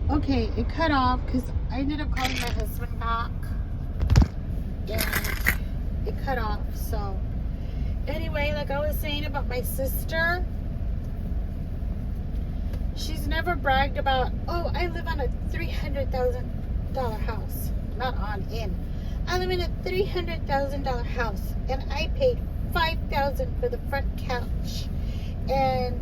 Okay, it cut off because I ended up calling my husband back. And it cut off. So, anyway, like I was saying about my sister, she's never bragged about, oh, I live on a $300,000 house. Not on, in. I live in a $300,000 house, and I paid $5,000 for the front couch, and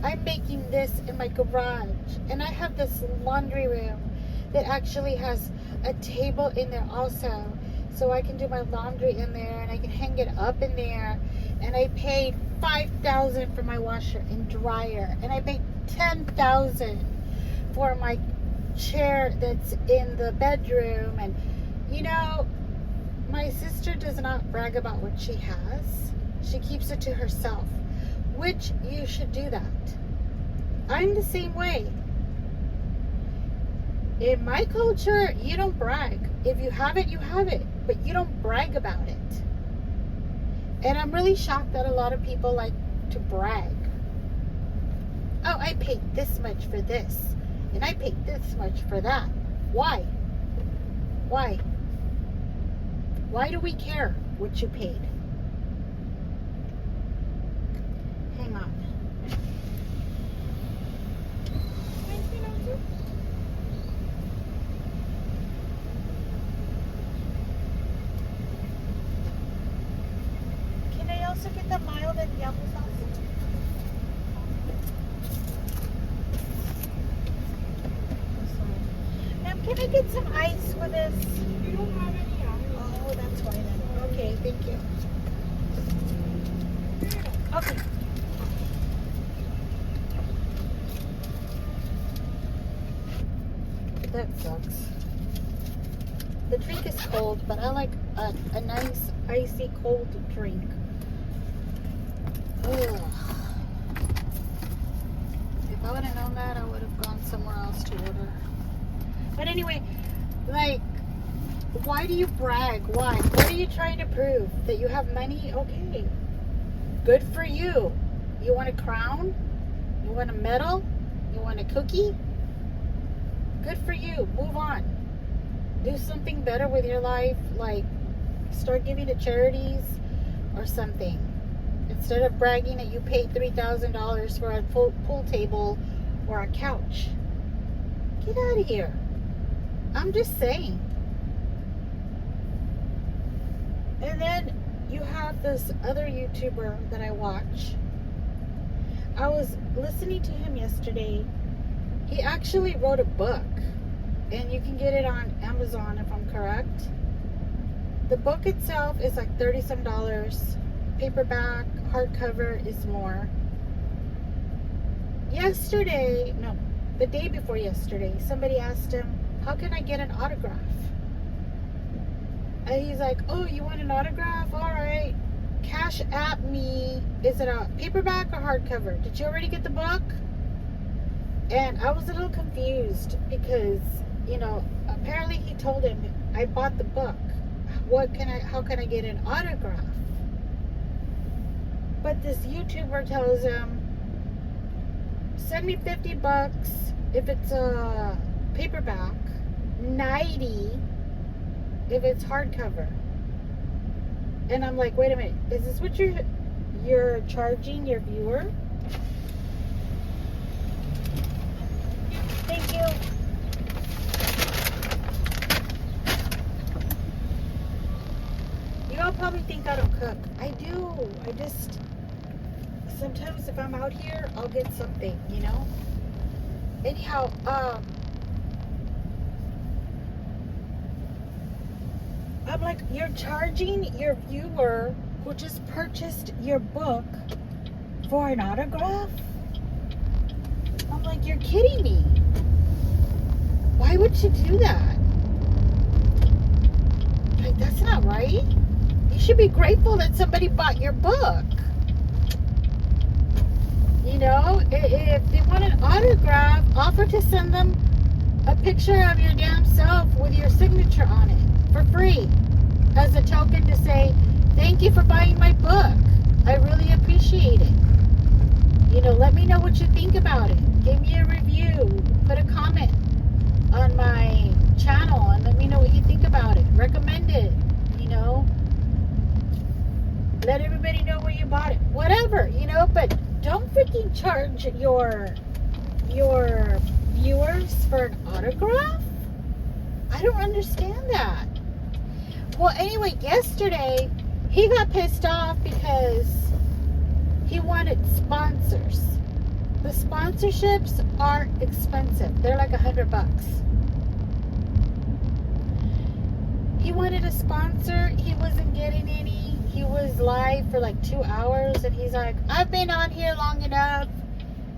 I'm making this in my garage, and I have this laundry room that actually has a table in there also, so I can do my laundry in there, and I can hang it up in there, and I paid $5,000 for my washer and dryer, and I paid $10,000 for my chair that's in the bedroom. And you know, my sister does not brag about what she has. She keeps it to herself, which you should do that. I'm the same way. In my culture, you don't brag. If you have it, you have it, but you don't brag about it. And I'm really shocked that a lot of people like to brag. Oh, I paid this much for this, and I paid this much for that. Why? Why? Why do we care what you paid? Hang on. Can I also get the mild and yellow sauce? Ma'am, can I get some ice with this? We don't have any ice. Oh, that's why then. Okay, thank you. Okay. That sucks. The drink is cold, but I like a nice icy cold drink. Ugh. If I would have known that, I would have gone somewhere else to order. But anyway, like, why do you brag? Why? What are you trying to prove? That you have money? Okay. Good for you. You want a crown? You want a medal? You want a cookie? Good for you. Move on. Do something better with your life. Like, start giving to charities or something. Instead of bragging that you paid $3,000 for a pool table or a couch. Get out of here. I'm just saying. And then you have this other YouTuber that I watch. I was listening to him yesterday. He actually wrote a book, and you can get it on Amazon if I'm correct. The book itself is like $30 some. Paperback, hardcover is more. Yesterday, no, the day before yesterday, somebody asked him, how can I get an autograph? And he's like, oh, you want an autograph? All right. Cash app me. Is it a paperback or hardcover? Did you already get the book? And I was a little confused because, you know, apparently he told him, I bought the book. How can I get an autograph? But this YouTuber tells him, send me $50 if it's a paperback, $90 if it's hardcover. And I'm like, wait a minute, is this what you're charging your viewer? Thank you. You all probably think I don't cook. I do. I just, sometimes if I'm out here, I'll get something, you know? Anyhow, I'm like, you're charging your viewer who just purchased your book for an autograph? I'm like, you're kidding me. Why would you do that? Like, that's not right. You should be grateful that somebody bought your book. You know, if they want an autograph, offer to send them a picture of your damn self with your signature on it for free as a token to say, thank you for buying my book. I really appreciate it. You know, let me know what you think about it. Give me a review. Put a comment. on my channel and let me know what you think about it. Recommend it, you know. Let everybody know where you bought it. Whatever, you know, but don't freaking charge your viewers for an autograph. I don't understand that. Well, anyway, yesterday he got pissed off because he wanted sponsors. The sponsorships are expensive. They're like $100. He wanted a sponsor. He wasn't getting any. He was live for like 2 hours and he's like, I've been on here long enough.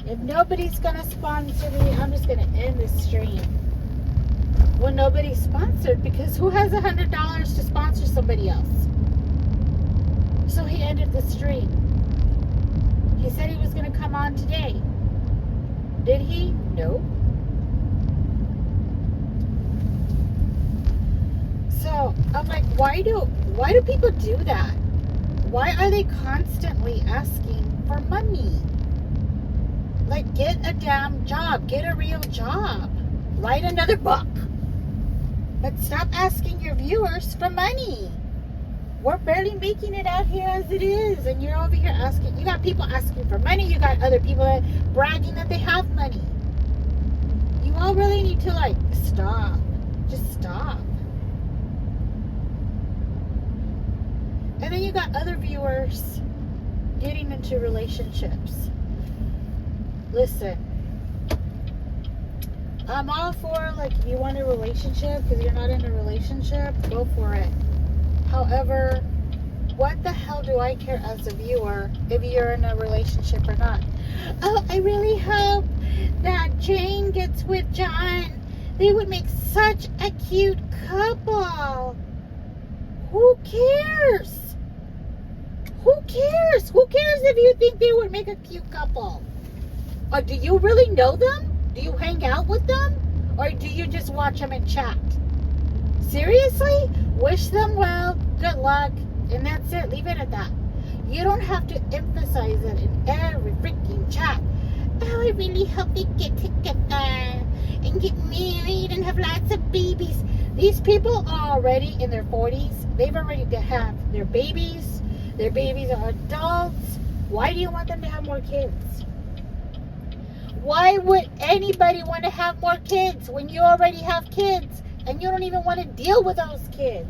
If nobody's gonna sponsor me, I'm just gonna end this stream. Well, nobody's sponsored because who has $100 to sponsor somebody else? So he ended the stream. He said he was gonna come on today. Did he? No. So I'm like, why do people do that? Why are they constantly asking for money? Like, get a damn job. Get a real job. Write another book. But stop asking your viewers for money. We're barely making it out here as it is. And you're over here asking. You got people asking for money. You got other people that bragging that they have money. You all really need to, like, stop. Just stop. And then you got other viewers getting into relationships. Listen, I'm all for, like, if you want a relationship because you're not in a relationship, go for it. However, what the hell do I care as a viewer if you're in a relationship or not? Oh, I really hope that Jane gets with John. They would make such a cute couple. Who cares? Who cares? Who cares if you think they would make a cute couple? Or do you really know them? Do you hang out with them? Or do you just watch them and chat? Seriously? Wish them well, good luck, and that's it. Leave it at that. You don't have to emphasize it in every freaking chat. Oh, I really hope they get together and get married and have lots of babies. These people are already in their 40s. They've already had their babies. Their babies are adults. Why do you want them to have more kids? Why would anybody want to have more kids when you already have kids and you don't even want to deal with those kids?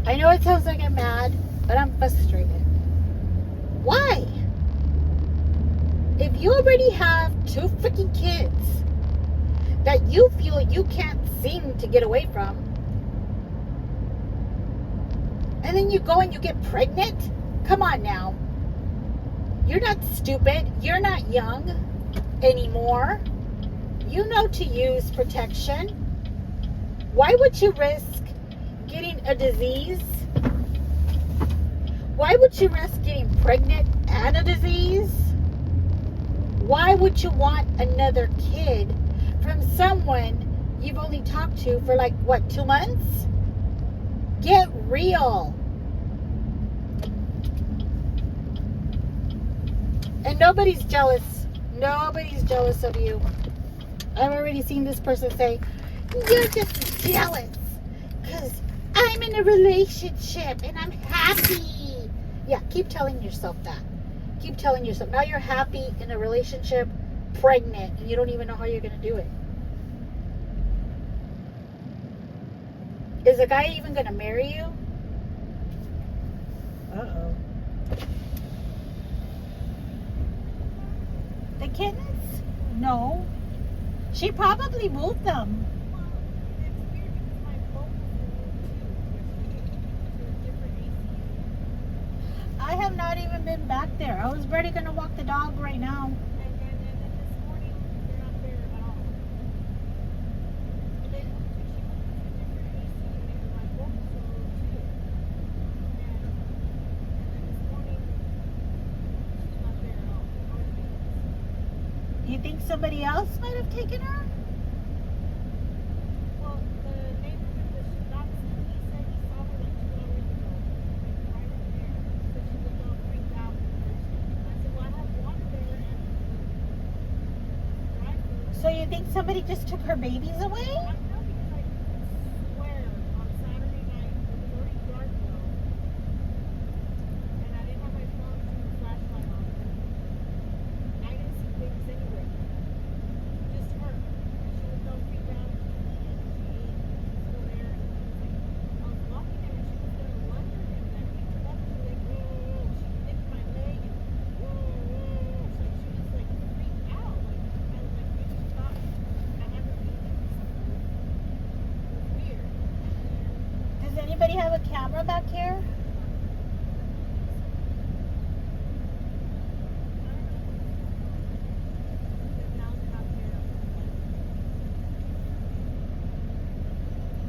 I know it sounds like I'm mad, but I'm frustrated. Why? If you already have 2 freaking kids that you feel you can't seem to get away from, and then you go and you get pregnant? Come on now. You're not stupid. You're not young anymore. You know to use protection. Why would you risk getting a disease? Why would you risk getting pregnant and a disease? Why would you want another kid from someone you've only talked to for like, what, 2 months? Get real. And nobody's jealous. Nobody's jealous of you. I've already seen this person say, you're just jealous because I'm in a relationship and I'm happy. Yeah, keep telling yourself that. Keep telling yourself. Now you're happy in a relationship, pregnant, and you don't even know how you're going to do it. Is a guy even going to marry you? Uh-oh. The kittens? No. She probably moved them. I have not even been back there. I was ready going to walk the dog right now. And then this morning, they're not there at all. They moved to, she moved to a different AC and they were like, both of them moved too. And then this morning, she's not there at all. You think somebody else might have taken her? Well, the neighborhood that she got to, he said he saw her like 2 hours ago. Like right over there. So she was all freaked out. I said, well, I have water there and So you think somebody just took her babies away? I don't know because I swear on Saturday night, it was already dark though, and I didn't have my phone to the flashlight on. I didn't see things anywhere. Just her. And she was all freaked out. She ate. She was still there. And I was walking there and she was going to lunge at him. And I picked her up and she was like, whoa. She nipped my leg and whoa. So she was like freaked out. Like, I was like, maybe she thought I had her baby or something. It was weird. Does anybody have a camera back here?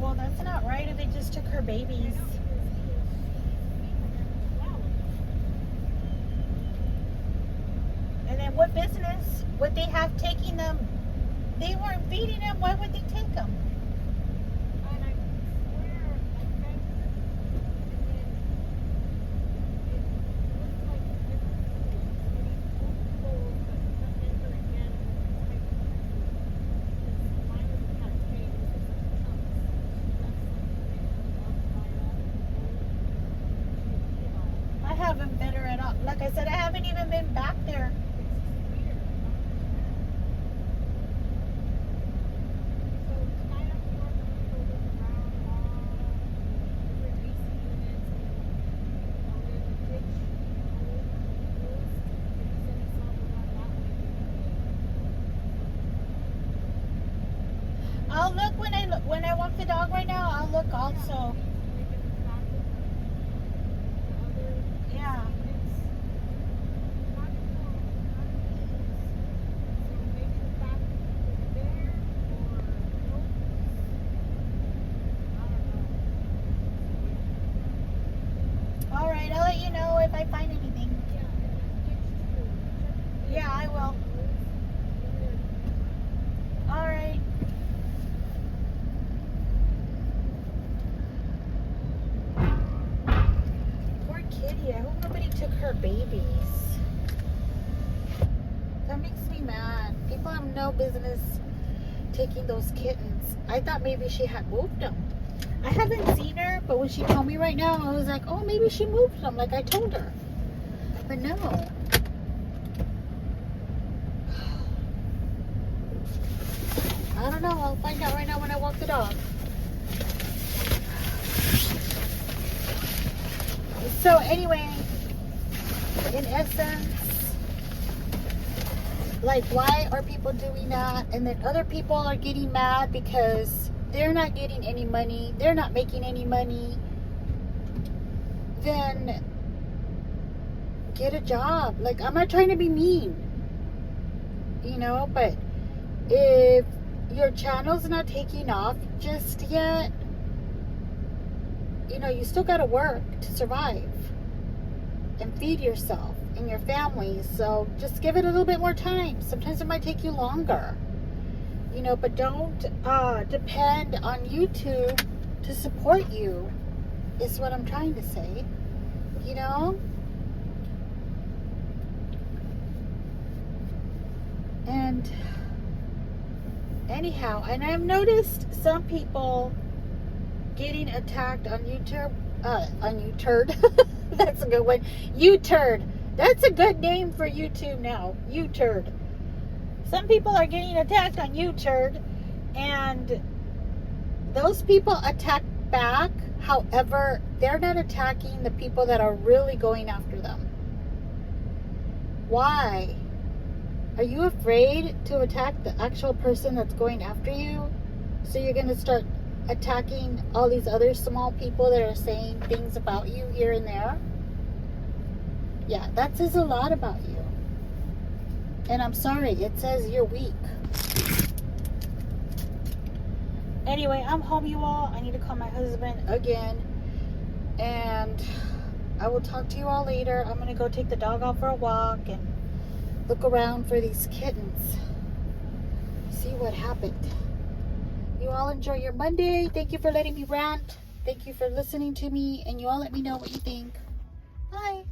Well, that's not right if they just took her babies. And then what business would they have taking them? They weren't feeding them. Why would they take them? I haven't been her at all. Like I said, I haven't even been back there. I'll look when I walk the dog right now. I'll look also. Yeah. All right, I'll let you know if I find anything. Yeah, I will. All right. Poor kitty. I hope nobody took her babies. That makes me mad. People have no business taking those kittens. I thought maybe she had moved them. I haven't seen her, but when she told me right now, I was like, oh, maybe she moved them like I told her. But no. I don't know. I'll find out right now when I walk the dog. So anyway, in essence, like, why are people doing that? And then other people are getting mad because they're not getting any money. They're not making any money. Then get a job. Like, I'm not trying to be mean, you know, but if your channel's not taking off just yet, you know, you still got to work to survive and feed yourself and your family. So just give it a little bit more time. Sometimes it might take you longer, you know, but don't depend on YouTube to support you, is what I'm trying to say, you know. And anyhow, and I've noticed some people getting attacked on YouTube. That's a good one. U-turd. That's a good name for YouTube now. U-turd. Some people are getting attacked on U-turd, and those people attack back. However, they're not attacking the people that are really going after them. Why? Are you afraid to attack the actual person that's going after you? So you're going to start attacking all these other small people that are saying things about you here and there? Yeah, that says a lot about you. And I'm sorry, it says you're weak. Anyway, I'm home, you all. I need to call my husband again. And I will talk to you all later. I'm going to go take the dog out for a walk and look around for these kittens. See what happened. You all enjoy your Monday. Thank you for letting me rant. Thank you for listening to me. And you all let me know what you think. Bye.